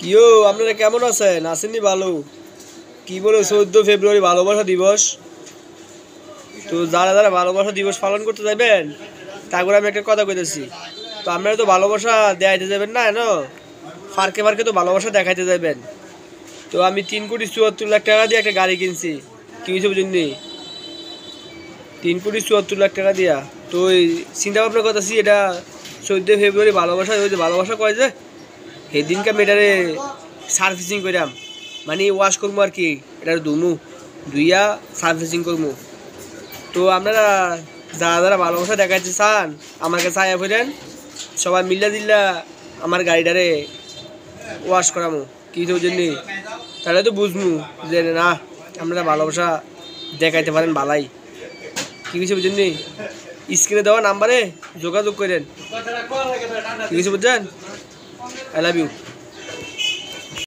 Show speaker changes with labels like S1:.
S1: কিও আপনারা কেমন আছেন? আসেননি ভালো? কি বলো 14 ফেব্রুয়ারি ভালোবাসা দিবস। তো যারা যারা ভালোবাসা দিবস পালন করতে যাবেন তারপরে আমি একটা কথা কইতেছি। তো আপনারা তো ভালোবাসা দেখাইতে যাবেন না এনো ফারকে ফারকে তো ভালোবাসা দেখাইতে যাবেন। তো আমি 3,74,00,000 টাকা দিয়ে একটা গাড়ি কিনছি। কি হয়েছে বুঝুননি? 3,74,00,000 টাকা দিয়া। তো ওই চিন্তা ভাবনা করতেছি এটা 14 ফেব্রুয়ারি ভালোবাসা ওই যে ভালোবাসা কয় যে সেই দিনকে মেটারে সার্ভিসিং করাম, মানে ওয়াশ করবো আর কি, এটা ধুমু ধুইয়া সার্ভিসিং করবো। তো আপনারা যারা যারা ভালোবাসা দেখাইতে চান আমার কাছে আয়া ফেলেন, সবাই মিল্লা দিল্লা আমার গাড়িটারে ওয়াশ করামো। কি তো জন্য তাহলে তো বুঝমু যে না আপনারা ভালোবাসা দেখাইতে পারেন বালাই। কি কিছু বুঝেন নি? স্ক্রিনে দেওয়া নাম্বারে যোগাযোগ করেন। কি কিছু বুঝছেন? I love you.